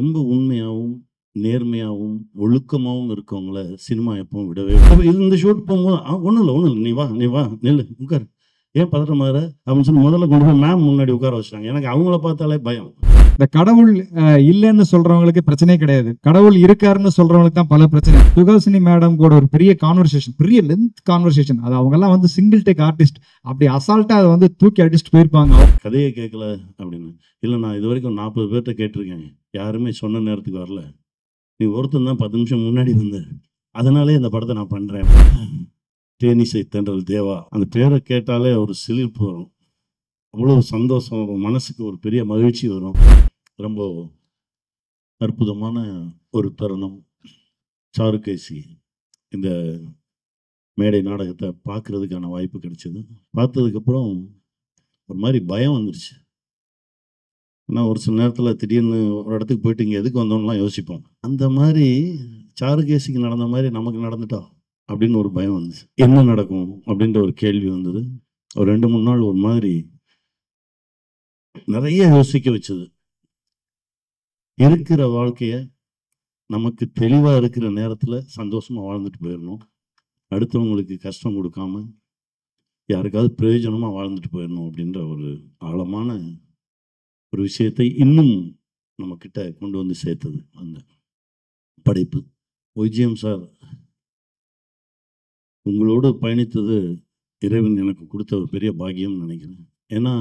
ரொம்ப உண்மையாவும், நேர்மையாவும், ஒழுக்கமாவும் இருக்கவங்கள சினிமா எப்பவும் விடவே இந்த ஷூட் போகும்போது ஒண்ணும் இல்ல, ஒண்ணும் இல்ல. நீ வா, நில்லு, உட்காரு. ஏன் பதட்டமாகுற? அப்படின்னு சொல்லி முதல்ல கொண்டு போய் மேம் முன்னாடி உட்கார வச்சுட்டாங்க. எனக்கு அவங்கள பார்த்தாலே பயம். இந்த கடவுள் இல்லைன்னு சொல்றவங்களுக்கு பிரச்சனையே கிடையாது. கடவுள் இருக்காருன்னு சொல்றவங்களுக்கு தான் பல பிரச்சனை. சுஹாசினி மேடம் கூட ஒரு பெரிய கான்வர்சேஷன், பெரிய லென்த் கான்வர்சேஷன். அது அவங்க எல்லாம் வந்து சிங்கிள் டேக் ஆர்டிஸ்ட். அப்படி அசால்ட்டா அதை வந்து தூக்கி அடிச்சுட்டு போயிருப்பாங்க. கதையே கேட்கல அப்படின்னு. இல்ல நான் இதுவரைக்கும் 40 பேர்ட்ட கேட்டிருக்கேன். யாருமே சொன்ன நேரத்துக்கு வரல. நீ ஒருத்தன் தான் 10 நிமிஷம் முன்னாடி வந்த. அதனாலே இந்த படத்தை நான் பண்றேன். தேனிசை தென்றல் தேவா. அந்த பேரை கேட்டாலே ஒரு சிலிர்ப்பு வரும். அவ்வளோ சந்தோஷம் வரும். மனசுக்கு ஒரு பெரிய மகிழ்ச்சி வரும். ரொம்ப அற்புதமான ஒரு தருணம். சாருகேசி இந்த மேடை நாடகத்தை பார்க்கறதுக்கான வாய்ப்பு கிடைச்சது. பார்த்ததுக்கப்புறம் ஒரு மாதிரி பயம் வந்துருச்சு. ஏன்னா ஒரு சில நேரத்தில் திடீர்னு ஒரு இடத்துக்கு போயிட்டு இங்கே எதுக்கு வந்தோம்லாம் யோசிப்போம். அந்த மாதிரி சாருகேசிக்கு நடந்த மாதிரி நமக்கு நடந்துட்டா அப்படின்னு ஒரு பயம் வந்துச்சு. என்ன நடக்கும் அப்படின்ற ஒரு கேள்வி வந்தது. ஒரு 2-3 நாள் ஒரு மாதிரி நிறைய யோசிக்க வச்சது. இருக்கிற வாழ்க்கைய நமக்கு தெளிவா இருக்கிற நேரத்துல சந்தோஷமா வாழ்ந்துட்டு போயிடணும். அடுத்தவங்களுக்கு கஷ்டம் கொடுக்காம யாருக்காவது பிரயோஜனமா வாழ்ந்துட்டு போயிடணும் அப்படின்ற ஒரு ஆழமான ஒரு விஷயத்தை இன்னும் நம்ம கிட்ட கொண்டு வந்து சேர்த்தது அந்த படைப்பு. ஒய்ஜிஎம் சார், உங்களோடு பயணித்தது இறைவன் எனக்கு கொடுத்த ஒரு பெரிய பாக்கியம்னு நினைக்கிறேன். ஏன்னா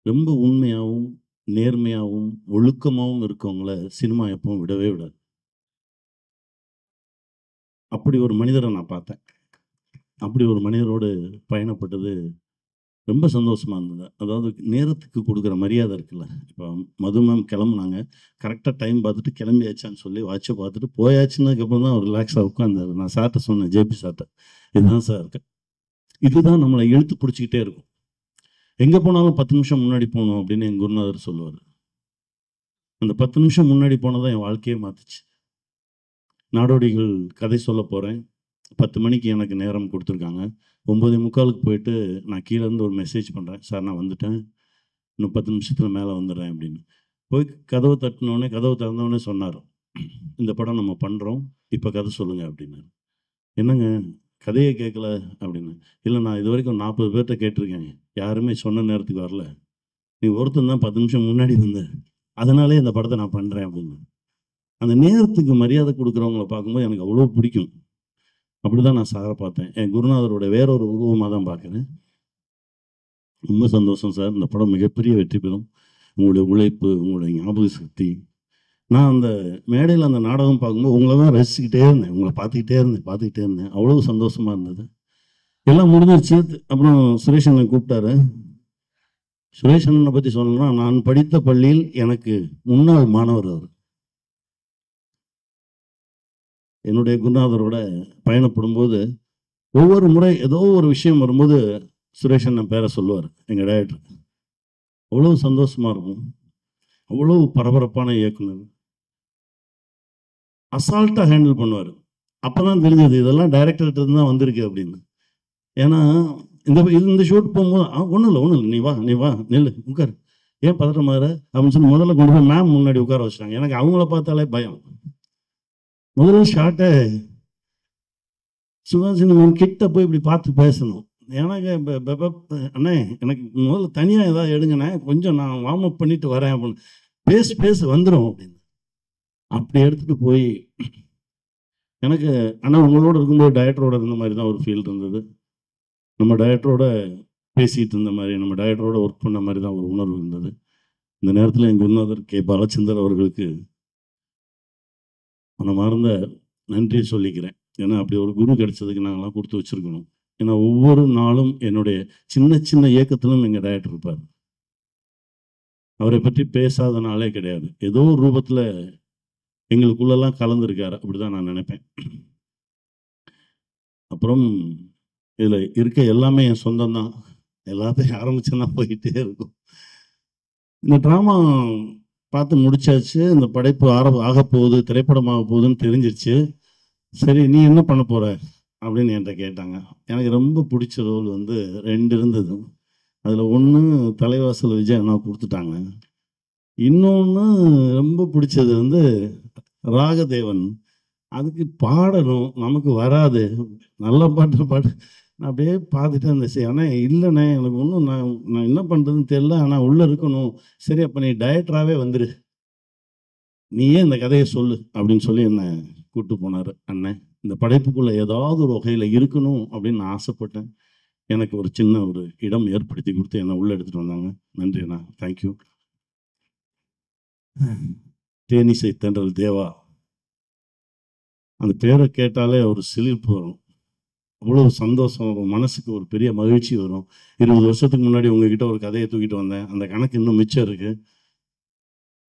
ரொம்ப உண்மையாகவும், நேர்மையாகவும், ஒழுக்கமாகவும் இருக்கவங்கள சினிமா எப்பவும் விடவே விடாது. அப்படி ஒரு மனிதரை நான் பார்த்தேன். அப்படி ஒரு மனிதரோடு பயணப்பட்டது ரொம்ப சந்தோஷமா இருந்தது. அதாவது நேரத்துக்கு கொடுக்குற மரியாதை இருக்குல்ல. இப்போ மது மேம் கிளம்புனாங்க. கரெக்டாக டைம் பார்த்துட்டு கிளம்பியாச்சான்னு சொல்லி வாட்சை பார்த்துட்டு போயாச்சுன்னதுக்கப்புறம் தான் அவர் ரிலாக்ஸாக உட்காந்தாரு. நான் சார்ட்ட சொன்னேன், ஜேபி சார்ட்ட, இதுதான் சார் இருக்கு. இதுதான் நம்மளை இழுத்து பிடிச்சிக்கிட்டே இருக்கும். எங்கே போனாலும் 10 நிமிஷம் முன்னாடி போகணும் அப்படின்னு என் குருநாதர் சொல்லுவார். அந்த 10 நிமிஷம் முன்னாடி போனதான் என் வாழ்க்கையே மாற்றுச்சு. நாடோடிகள் கதை சொல்ல போகிறேன். 10 மணிக்கு எனக்கு நேரம் கொடுத்துருக்காங்க. 9:45க்கு போயிட்டு நான் கீழேருந்து ஒரு மெசேஜ் பண்ணுறேன், சார் நான் வந்துட்டேன், இன்னும் 10 நிமிஷத்தில் மேலே வந்துடுறேன் அப்படின்னு. போய் கதவை தட்டினோடனே, கதவை திறந்தோடனே சொன்னார், இந்த படம் நம்ம பண்ணுறோம், இப்போ கதை சொல்லுங்கள் அப்படின்னாரு. என்னங்க கதையை கேட்கல அப்படின்னு. இல்லை நான் இது வரைக்கும் 40 பேர்கிட்ட கேட்டிருக்கேன், யாருமே சொன்ன நேரத்துக்கு வரல. நீ ஒருத்தன் தான் 10 நிமிஷம் முன்னாடி வந்த. அதனாலே இந்த படத்தை நான் பண்ணுறேன் அப்படின்னு. அந்த நேரத்துக்கு மரியாதை கொடுக்குறவங்கள பார்க்கும்போது எனக்கு அவ்வளோ பிடிக்கும். அப்படிதான் நான் சாரை பார்த்தேன். என் குருநாதரோட வேறொரு உருவமாக தான் பார்க்குறேன். ரொம்ப சந்தோஷம் சார். இந்த படம் மிகப்பெரிய வெற்றி பெறும். உங்களுடைய உழைப்பு, உங்களுடைய ஞாபக சக்தி. நான் அந்த மேடையில் அந்த நாடகம் பார்க்கும்போது உங்களை தான் ரசிச்சுக்கிட்டே இருந்தேன். உங்களை பார்த்துக்கிட்டே இருந்தேன். அவ்வளோ சந்தோஷமாக இருந்தது. எல்லாம் முடிஞ்சிருச்சு. அப்புறம் சுரேஷ் அண்ணன் கூப்பிட்டாரு. சுரேஷ் அண்ணனை பற்றி சொல்லணும்னா, நான் படித்த பள்ளியில் எனக்கு முன்னாள் மாணவர் அவர். என்னுடைய குருநாதரோட பயணப்படும்போது ஒவ்வொரு முறை ஏதோ ஒரு விஷயம் வரும்போது சுரேஷ் அண்ணன் பேரை சொல்லுவார் எங்கள் டைரக்டர். அவ்வளோ சந்தோஷமாக இருக்கும். அவ்வளோ பரபரப்பான இயக்குனர். அசால்ட்டாக ஹேண்டில் பண்ணுவார். அப்போ தான் தெரிஞ்சது இதெல்லாம் டைரக்டர்கிட்ட இருந்து தான் வந்திருக்கு அப்படின்னு. ஏன்னா இந்த ஷூட் போகும்போது ஒன்றும் இல்லை, நீ வா, நில்லு, உட்காரு. ஏன் பதட்டமாகுற அப்படின்னு சொல்லி முதல்ல கொண்டு போய் மேம் முன்னாடி உட்கார வச்சுட்டாங்க. எனக்கு அவங்கள பார்த்தாலே பயம். முதல்ல ஷார்ட்டை சுஹாசினி மேம் கிட்ட போய் இப்படி பார்த்து பேசணும். எனக்கு அண்ணே எனக்கு முதல்ல தனியாக ஏதாவது எடுங்கண்ணே, கொஞ்சம் நான் வார்ம் அப் பண்ணிட்டு வரேன் அப்படின்னு. பேசு வந்துடும் அப்படின்னு. அப்படி எடுத்துகிட்டு போய் எனக்கு ஆனால் உங்களோட இருக்கும்போது டைரக்டரோட இருந்த மாதிரி தான் ஒரு ஃபீல் இருந்தது. நம்ம டைரக்டரோட பேசிகிட்டு இருந்த மாதிரி, நம்ம டைரக்டரோட ஒர்க் பண்ண மாதிரி தான் ஒரு உணர்வு இருந்தது. இந்த நேரத்தில் என் குருநாதர் கே பாலச்சந்தர் அவர்களுக்கு மனமார்ந்த நன்றி சொல்லிக்கிறேன். ஏன்னா அப்படி ஒரு குரு கிடைச்சதுக்கு நாங்களாம் கொடுத்து வச்சுருக்கணும். ஏன்னா ஒவ்வொரு நாளும் என்னுடைய சின்ன சின்ன இயக்கத்திலும் எங்கள் டைரக்டர் இருப்பார். அவரை பற்றி பேசாத நாளே கிடையாது. ஏதோ ஒரு ரூபத்தில் எங்களுக்குள்ளெல்லாம் கலந்துருக்காரு. அப்படி தான் நான் நினைப்பேன். அப்புறம் இதில் இருக்க எல்லாமே என் சொந்தம்தான். எல்லாத்தையும் ஆரம்பிச்சேன்னா போயிட்டே இருக்கும். இந்த ட்ராமா பார்த்து முடிச்சாச்சு. இந்த படைப்பு ஆகப்போகுது, திரைப்படமாக போகுதுன்னு தெரிஞ்சிருச்சு. சரி நீ என்ன பண்ண போகிற அப்படின்னு என்கிட்ட கேட்டாங்க. எனக்கு ரொம்ப பிடிச்ச ரோல் வந்து 2 இருந்தது. அதில் ஒன்று தலைவாசல் விஜய் அண்ணா கொடுத்துட்டாங்க. இன்னொன்று ரொம்ப பிடிச்சது வந்து ராகதேவன். அதுக்கு பாடணும், நமக்கு வராது. நல்ல பாட்டு பாடு. நான் அப்படியே பார்த்துட்டே இருந்தேன். சரி அண்ணா இல்லைண்ணே எனக்கு ஒன்றும் நான் என்ன பண்ணுறதுன்னு தெரியல. ஆனால் உள்ளே இருக்கணும். சரி அப்போ நீ டைரக்டராகவே வந்துரு. நீயே இந்த கதையை சொல்லு அப்படின்னு சொல்லி என்னை கூப்பிட்டு போனார் அண்ணன். இந்த படைப்புக்குள்ளே ஏதாவது ஒரு வகையில் இருக்கணும் அப்படின்னு நான் ஆசைப்பட்டேன். எனக்கு ஒரு சின்ன ஒரு இடம் ஏற்படுத்தி கொடுத்து என்னை உள்ளே எடுத்துகிட்டு வந்தாங்க. நன்றி அண்ணா, தேங்க்யூ. தேனிசை தென்றல் தேவா, அந்த பேரை கேட்டாலே ஒரு சிலிர்ப்பு வரும். அவ்வளோ சந்தோஷம் வரும், மனசுக்கு ஒரு பெரிய மகிழ்ச்சி வரும். 20 வருஷத்துக்கு முன்னாடி உங்ககிட்ட ஒரு கதையை தூக்கிட்டு வந்தேன். அந்த கணக்கு இன்னும் மிச்சம் இருக்குது.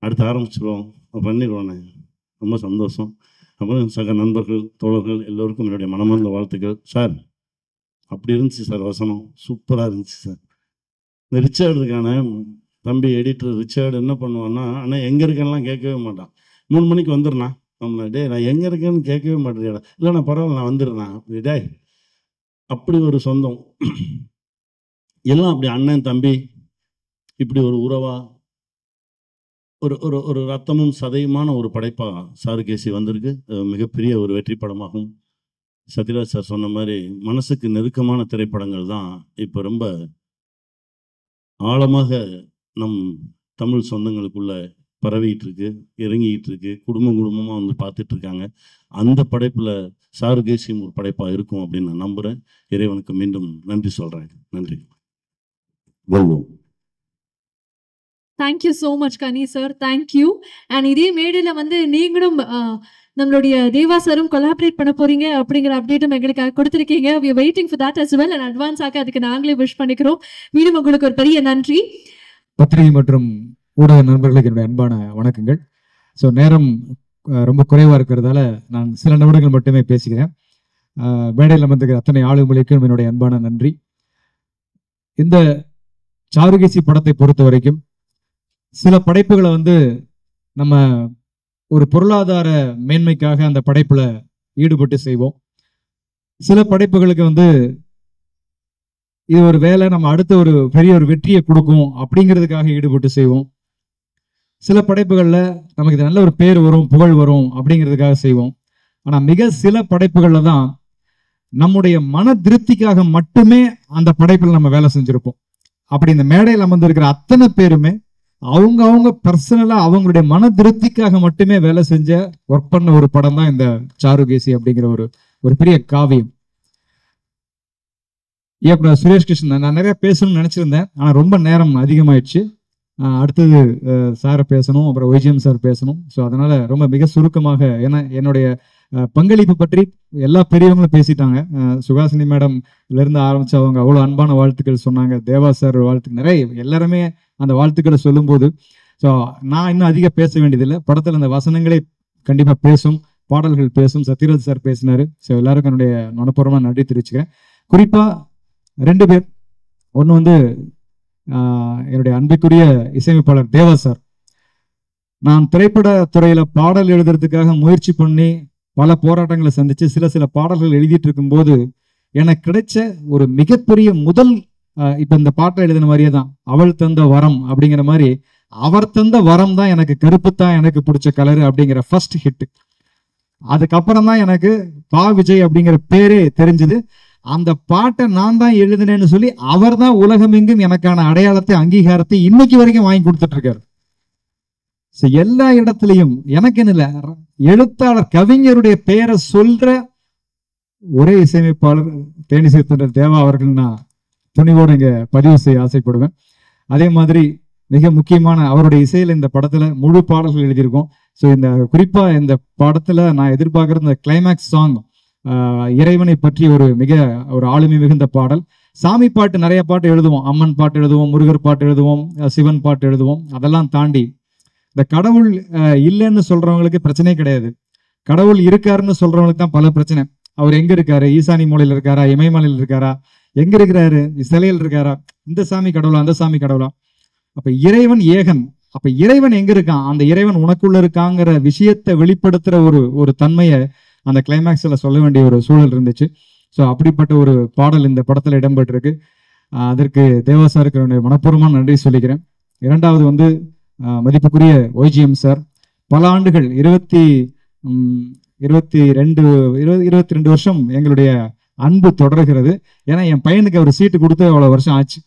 அடுத்து ஆரம்பிச்சிடுவோம், பண்ணிடுவோண்ணே. ரொம்ப சந்தோஷம். அப்புறம் சக நண்பர்கள், தோழர்கள் எல்லோருக்கும் என்னுடைய மனமார்ந்த வாழ்த்துக்கள். சார் அப்படி இருந்துச்சு சார், வசனம் சூப்பராக இருந்துச்சு சார். இந்த ரிச்சர்டு இருக்கானே தம்பி எடிட்டர் ரிச்சர்டு என்ன பண்ணுவான்னா, ஆனால் எங்கே இருக்கேன்லாம் கேட்கவே மாட்டான். 3 மணிக்கு வந்துடுறேன் நம்மள, டே நான் எங்கே இருக்கேன்னு கேட்கவே மாட்டேறியாடா. இல்லை நான் பரவாயில்ல நான் வந்துடுறேன். டே அப்படி ஒரு சொந்தம் எல்லாம் அப்படி அண்ணன் தம்பி இப்படி ஒரு உறவா ஒரு ஒரு ஒரு ரத்தமும் சதையுமான ஒரு படைப்பாக சாருகேசி வந்திருக்கு. மிகப்பெரிய ஒரு வெற்றி படமாகும். சத்யராஜ் சார் சொன்ன மாதிரி மனசுக்கு நெருக்கமான திரைப்படங்கள் தான் இப்போ ரொம்ப ஆழமாக நம் தமிழ் சொந்தங்களுக்குள்ள பரவிட்டு இருக்கு, இறங்கிட்டு இருக்கு. குடும்பமாக வந்து பார்த்துட்டு இருக்காங்க. அந்த படைப்பில் சாருகேசியும் ஒரு படைப்பாக இருக்கும் அப்படின்னு நான் நம்புகிறேன். இறைவனுக்கு மீண்டும் நன்றி சொல்கிறேன். நன்றி. வெல்வோம். Thank you so much Ghani sir, thank you. And இதே மேடையில் வந்து நீங்களும் நம்மளுடைய தேவா சாரும் கொலாபரேட் பண்ண போறீங்க அப்படிங்கிற அப்டேட்டும் எங்களுக்காக கொடுத்துருக்கீங்க. We are waiting for that as well. And அட்வான்ஸாக அதுக்கு நாங்களே விஷ் பண்ணிக்கிறோம். மீண்டும் உங்களுக்கு ஒரு பெரிய நன்றி. பத்திரிகை மற்றும் ஊடக நண்பர்களுக்கு என்னுடைய அன்பான வணக்கங்கள். ஸோ நேரம் ரொம்ப குறைவாக இருக்கிறதால நான் சில நிமிடங்கள் மட்டுமே பேசுகிறேன். மேடையில் அமர்ந்துக்கிற அத்தனை ஆளுமைகளுக்கும் என்னுடைய அன்பான நன்றி. இந்த சாருகேசி படத்தை பொறுத்த வரைக்கும் சில படைப்புகளை வந்து நம்ம ஒரு பொருளாதார மேன்மைக்காக அந்த படைப்புல ஈடுபட்டு செய்வோம். சில படைப்புகளுக்கு வந்து இது ஒரு வேலை, நம்ம அடுத்த ஒரு பெரிய ஒரு வெற்றியை கொடுக்கும் அப்படிங்கிறதுக்காக ஈடுபட்டு செய்வோம். சில படைப்புகள்ல நமக்கு இது நல்ல ஒரு பேர் வரும், புகழ் வரும் அப்படிங்கிறதுக்காக செய்வோம். ஆனா மிக சில படைப்புகள்ல தான் நம்முடைய மன திருப்திக்காக மட்டுமே அந்த படைப்புல நம்ம வேலை செஞ்சிருப்போம். அப்படி இந்த மேடையில் அமர்ந்திருக்கிற அத்தனை பேருமே அவங்க பர்சனலா அவங்களுடைய மன திருப்திக்காக மட்டுமே வேலை செஞ்ச ஒர்க் பண்ண ஒரு படம் தான் இந்த சாருகேசி அப்படிங்கிற ஒரு பெரிய காவியம். இயக்குனர் சுரேஷ் கிருஷ்ணன், நான் நிறைய பேசணும்னு நினைச்சிருந்தேன், ஆனா ரொம்ப நேரம் அதிகமாயிடுச்சு. அடுத்தது சாரை பேசணும், அப்புறம் ஒய்ஜிஎம் சார் பேசணும். ஸோ அதனால ரொம்ப மிக சுருக்கமாக, ஏன்னா என்னுடைய பங்களிப்பு பற்றி எல்லா பெரியவங்களும் பேசிட்டாங்க. சுகாசினி மேடம்ல இருந்து ஆரம்பிச்சு அவங்க அவ்வளோ அன்பான வாழ்த்துக்கள் சொன்னாங்க. தேவா சார் வாழ்த்துக்கள் நிறைய, எல்லாருமே அந்த வாழ்த்துக்களை சொல்லும்போது ஸோ நான் இன்னும் அதிகம் பேச வேண்டியதில்லை. படத்தில் அந்த வசனங்களே கண்டிப்பாக பேசும், பாடல்கள் பேசும். சத்யராஜ் சார் பேசினாரு. ஸோ எல்லாருக்கும் என்னுடைய மனப்பூர்வமாக நன்றி தெரிவிச்சுக்கிறேன். குறிப்பாக 2 பேர். ஒன்று வந்து என்னுடைய அன்பிற்குரிய இசையமைப்பாளர் தேவா சார். நான் திரைப்பட துறையில பாடல் எழுதுறதுக்காக முயற்சி பண்ணி பல போராட்டங்களை சந்திச்சு சில பாடல்கள் எழுதிட்டு இருக்கும்போது எனக்கு கிடைச்ச ஒரு மிகப்பெரிய முதல் இப்ப இந்த பாட்டை எழுதின மாதிரியே தான், அவள் தந்த வரம் அப்படிங்கிற மாதிரி, அவர் தந்த வரம் தான் எனக்கு கருப்புத்தான் எனக்கு பிடிச்ச கலரு அப்படிங்கிற ஃபர்ஸ்ட் ஹிட். அதுக்கப்புறம் தான் எனக்கு பா விஜய் அப்படிங்கிற பேரே தெரிஞ்சது. அந்த பாட்டை நான் தான் எழுதினேன்னு சொல்லி அவர் தான் உலகமெங்கும் எனக்கான அடையாளத்தை, அங்கீகாரத்தை இன்னைக்கு வரைக்கும் வாங்கி கொடுத்துட்டு இருக்காரு. எல்லா இடத்துலையும் எனக்கு என்ன, எழுத்தாளர் கவிஞருடைய பெயரை சொல்ற ஒரே இசையமைப்பாளர் தேனிசை தென்றல் தேவா அவர்கள் நான் துணிவோடு இங்க பதிவு செய்ய ஆசைப்படுவேன். அதே மாதிரி மிக முக்கியமான அவருடைய இசையில இந்த படத்துல முழு பாடல்கள் எழுதியிருக்கோம். ஸோ இந்த குறிப்பா இந்த படத்துல நான் எதிர்பார்க்கிற இந்த கிளைமேக்ஸ் சாங் இறைவனை பற்றி மிக ஒரு ஆளுமை மிகுந்த பாடல். சாமி பாட்டு நிறைய பாட்டு எழுதுவோம், அம்மன் பாட்டு எழுதுவோம், முருகர் பாட்டு எழுதுவோம், சிவன் பாட்டு எழுதுவோம். அதெல்லாம் தாண்டி இந்த கடவுள் இல்லைன்னு சொல்றவங்களுக்கு பிரச்சனையே கிடையாது. கடவுள் இருக்காருன்னு சொல்றவங்களுக்கு தான் பல பிரச்சனை. அவர் எங்க இருக்காரு, ஈசானி மூலையில் இருக்காரா, இமயமலையில் இருக்காரா, எங்க இருக்கிறாரு, சிலையில் இருக்காரா, இந்த சாமி கடவுளா அந்த சாமி கடவுளா? அப்ப இறைவன் ஏகன். அப்ப இறைவன் எங்க இருக்கான், அந்த இறைவன் உனக்குள்ள இருக்காங்கிற விஷயத்தை வெளிப்படுத்துற ஒரு தன்மையை அந்த கிளைமேக்ஸ்ல சொல்ல வேண்டிய ஒரு சூழல் இருந்துச்சு. ஸோ அப்படிப்பட்ட ஒரு பாடல் இந்த படத்துல இடம்பெற்றிருக்கு. அதற்கு தேவா சாருக்கு மனப்பூர்வமான நன்றி சொல்லிக்கிறேன். இரண்டாவது மதிப்புக்குரிய ஒய்ஜிஎம் சார் பல ஆண்டுகள் 22 வருஷம் எங்களுடைய அன்பு தொடர்கிறது. ஏன்னா என் பையனுக்கு அவர் சீட்டு கொடுத்து அவ்வளோ வருஷம் ஆச்சு.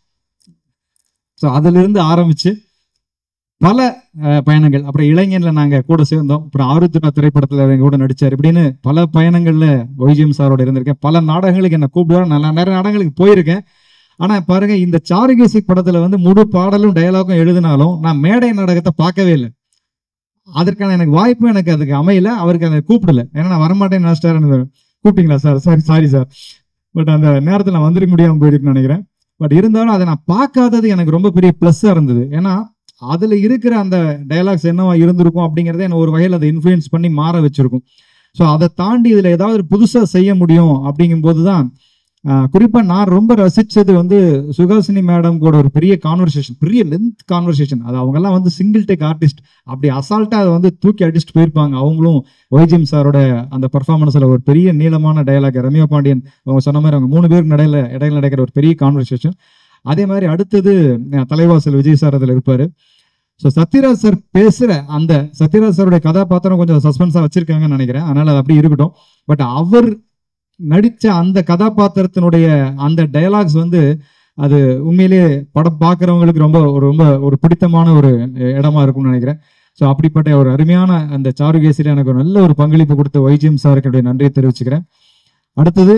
ஸோ அதிலிருந்து ஆரம்பித்து பல பயணங்கள், அப்புறம் இளைஞனில் நாங்கள் கூட சேர்ந்தோம், அப்புறம் ஆருத்ரா திரைப்படத்தில் எங்கள் கூட நடித்தார். இப்படின்னு பல பயணங்களில் ஒய்ஜிஎம் சாரோட இருந்திருக்கேன். பல நாடகங்களுக்கு என்னை கூப்பிடுவார், நான் நிறைய நாடகங்களுக்கு போயிருக்கேன். ஆனால் பாருங்க, இந்த சாருகேசி படத்தில் வந்து முழு பாடலும் டயலாகும் எழுதினாலும் நான் மேடை நாடகத்தை பார்க்கவே இல்லை. அதற்கான எனக்கு வாய்ப்பும் எனக்கு அதுக்கு அமையல. அவருக்கு அதை கூப்பிடல, ஏன்னா நான் வரமாட்டேன்னு நினச்சிட்டாரு. கூப்பிட்டீங்களா சார்? சாரி சார், பட் அந்த நேரத்தில் நான் வந்துருக்க முடியாமல் போயிருக்குன்னு நினைக்கிறேன். பட் இருந்தாலும் அதை நான் பார்க்காதது எனக்கு ரொம்ப பெரிய ப்ளஸ்ஸாக இருந்தது. ஏன்னா அதில் இருக்கிற அந்த டயலாக்ஸ் என்னவா இருந்திருக்கும் அப்படிங்கிறத என்ன ஒரு வகையில் அதை இன்ஃப்ளூயன்ஸ் பண்ணி மாற வச்சிருக்கும். ஸோ அதை தாண்டி இதில் ஏதாவது புதுசாக செய்ய முடியும் அப்படிங்கும்போது தான் குறிப்பாக நான் ரொம்ப ரசித்தது வந்து சுஹாசினி மேடம் கூட ஒரு பெரிய கான்வர்சேஷன், பெரிய லென்த் கான்வர்சேஷன். அது அவங்கெல்லாம் வந்து சிங்கிள் டேக் ஆர்டிஸ்ட், அப்படி அசால்ட்டாக அதை வந்து தூக்கி அடிச்சுட்டு போயிருப்பாங்க. அவங்களும் ஒய்ஜிஎம் சாரோட அந்த பர்ஃபார்மன்ஸில் ஒரு பெரிய நீளமான டயலாக், ரம்யா பாண்டியன் அவங்க சொன்ன மாதிரி அவங்க 3 பேருக்கு இடையில நடக்கிற ஒரு பெரிய கான்வர்சேஷன். அதே மாதிரி அடுத்தது தலைவாசல் விஜய் சார் அதில் இருப்பார். ஸோ சத்யராஜ் சார் பேசுகிற அந்த சத்யராஜ் சாருடைய கதாபாத்திரம் கொஞ்சம் சஸ்பென்ஸாக வச்சுருக்காங்கன்னு நினைக்கிறேன், அதனால் அது அப்படி இருக்கட்டும். பட் அவர் நடித்த அந்த கதாபாத்திரத்தினுடைய அந்த டயலாக்ஸ் வந்து அது உண்மையிலேயே படம் பார்க்குறவங்களுக்கு ரொம்ப ஒரு பிடித்தமான ஒரு இடமா இருக்கும்னு நினைக்கிறேன். ஸோ அப்படிப்பட்ட ஒரு அருமையான அந்த சாருகேசியில் எனக்கு ஒரு நல்ல ஒரு பங்களிப்பு கொடுத்த ஒய்ஜிஎம் சாருக்கு என்னுடைய நன்றியை தெரிவிச்சுக்கிறேன். அடுத்தது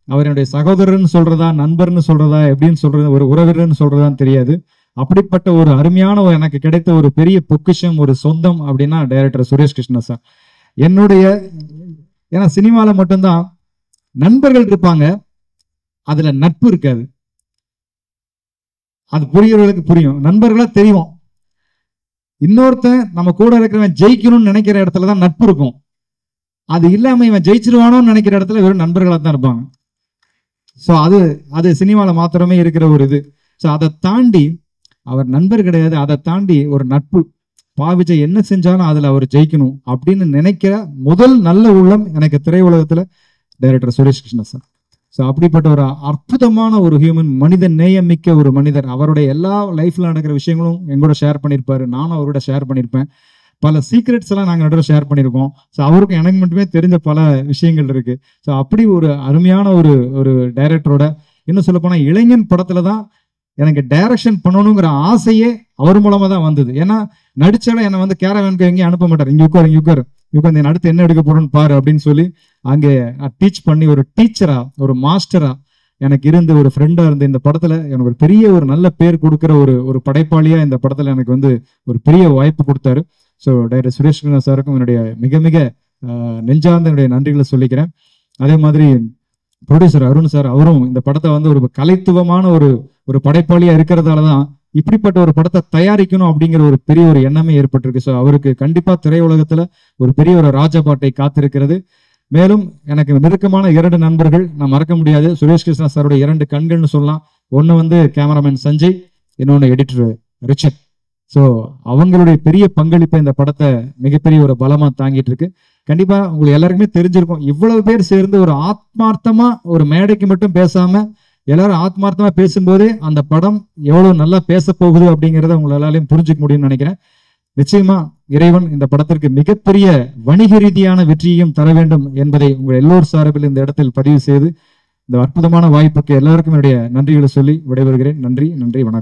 அவர் என்னுடைய சகோதரர்னு சொல்றதா, நண்பர்னு சொல்றதா, எப்படின்னு சொல்றது, ஒரு உறவினர்னு சொல்றதான்னு தெரியாது. அப்படிப்பட்ட ஒரு அருமையான எனக்கு கிடைத்த ஒரு பெரிய பொக்கிஷம், ஒரு சொந்தம் அப்படின்னா டைரக்டர் சுரேஷ் கிருஷ்ணா சார். ஏன்னா சினிமாவில் மட்டும்தான் நண்பர்கள் இருப்பாங்க, அதுல நட்பு இருக்காது. அது புரியறவர்களுக்கு புரியும். நண்பர்களா தெரியும், இன்னொருத்தன் நம்ம கூட இருக்கிறவன் ஜெயிக்கணும்னு நினைக்கிற இடத்துல தான் நட்பு இருக்கும். அது இல்லாம இவன் ஜெயிச்சிருவானோன்னு நினைக்கிற இடத்துல வெறும் நண்பர்களா தான் இருப்பாங்க. ஸோ அது சினிமாவில் மாத்திரமே இருக்கிற ஒரு இது. ஸோ அதை தாண்டி அவர் நண்பர் கிடையாது, அதை தாண்டி ஒரு நட்பு. பாவிஜய் என்ன செஞ்சாலும் அதுல அவர் ஜெயிக்கணும் அப்படின்னு நினைக்கிற முதல் நல்ல உள்ளம் எனக்கு திரையுலகத்துல director Suresh Krishna sir. So அப்படிப்பட்ட ஒரு அற்புதமான ஒரு ஹியூமன், மனித நேயமிக்க ஒரு மனிதர். அவருடைய எல்லா லைஃப்ல நடக்கிற விஷயங்களும் எங்களோட ஷேர் பண்ணியிருப்பாரு, நானும் அவரோட ஷேர் பண்ணியிருப்பேன். பல சீக்ரெட்ஸ் எல்லாம் நாங்கள் நடுவில் ஷேர் பண்ணியிருக்கோம். ஸோ அவருக்கு எனக்கு மட்டுமே தெரிஞ்ச பல விஷயங்கள் இருக்கு. ஸோ அப்படி ஒரு அருமையான ஒரு டைரக்டரோட, இன்னும் சொல்ல போனால் இளைஞன் படத்துல தான் எனக்கு டைரக்ஷன் பண்ணணுங்கிற ஆசையே அவர் மூலமா தான் வந்தது. ஏன்னா நடிச்சாலும் என்னை வந்து கேரவேனுக்கு எங்கேயும் அனுப்ப மாட்டார். இங்கே உட்காரு என் அடுத்து என்ன எடுக்க போறோன்னு பாரு அப்படின்னு சொல்லி அங்கே டீச் பண்ணி ஒரு டீச்சரா, ஒரு மாஸ்டரா எனக்கு இருந்து, ஒரு ஃப்ரெண்டா இருந்து இந்த படத்துல எனக்கு ஒரு பெரிய ஒரு நல்ல பேர் கொடுக்குற ஒரு படைப்பாளியா இந்த படத்துல எனக்கு வந்து ஒரு பெரிய வாய்ப்பு கொடுத்தாரு. ஸோ டைரக்டர் சுரேஷ் கிருஷ்ணா சாருக்கும் என்னுடைய மிக மிக நெஞ்சார்ந்த என்னுடைய நன்றிகளை சொல்லிக்கிறேன். அதே மாதிரி ப்ரொடியூசர் அருண் சார், அவரும் இந்த படத்தை வந்து ஒரு கலைத்துவமான ஒரு படைப்பாளியா இருக்கிறதால தான் இப்படிப்பட்ட ஒரு படத்தை தயாரிக்கணும் அப்படிங்கிற ஒரு பெரிய ஒரு எண்ணமே ஏற்பட்டிருக்கு. ஸோ அவருக்கு கண்டிப்பா திரையுலகத்துல ஒரு பெரிய ஒரு ராஜபாட்டை காத்திருக்கிறது. மேலும் எனக்கு நெருக்கமான 2 நண்பர்கள் நான் மறக்க முடியாது. சுரேஷ் கிருஷ்ணா சாருடைய 2 கண்கள்னு சொல்லலாம். ஒன்று வந்து கேமராமேன் சஞ்சய், இன்னொன்று எடிட்டர் ரிச்சர்ட். ஸோ அவங்களுடைய பெரிய பங்களிப்பை இந்த படத்தை மிகப்பெரிய ஒரு பலமா தாங்கிட்டு இருக்கு. கண்டிப்பா உங்களுக்கு எல்லாருக்குமே தெரிஞ்சிருக்கும், இவ்வளவு பேர் சேர்ந்து ஒரு ஆத்மார்த்தமா ஒரு மேடைக்கு மட்டும் பேசாம எல்லாரும் ஆத்மார்த்தமா பேசும்போதே அந்த படம் எவ்வளவு நல்லா பேச போகுது அப்படிங்கிறத உங்களை எல்லாரையும் புரிஞ்சுக்க முடியும்னு நினைக்கிறேன். நிச்சயமா இறைவன் இந்த படத்திற்கு மிகப்பெரிய வணிக ரீதியான வெற்றியையும் தர வேண்டும் என்பதை உங்கள் எல்லோர் சார்பில் இந்த இடத்தில் பதிவு செய்து இந்த அற்புதமான வாய்ப்புக்கு எல்லாருக்கும் என்னுடைய நன்றிகளை சொல்லி விடைபெறுகிறேன். நன்றி, வணக்கம்.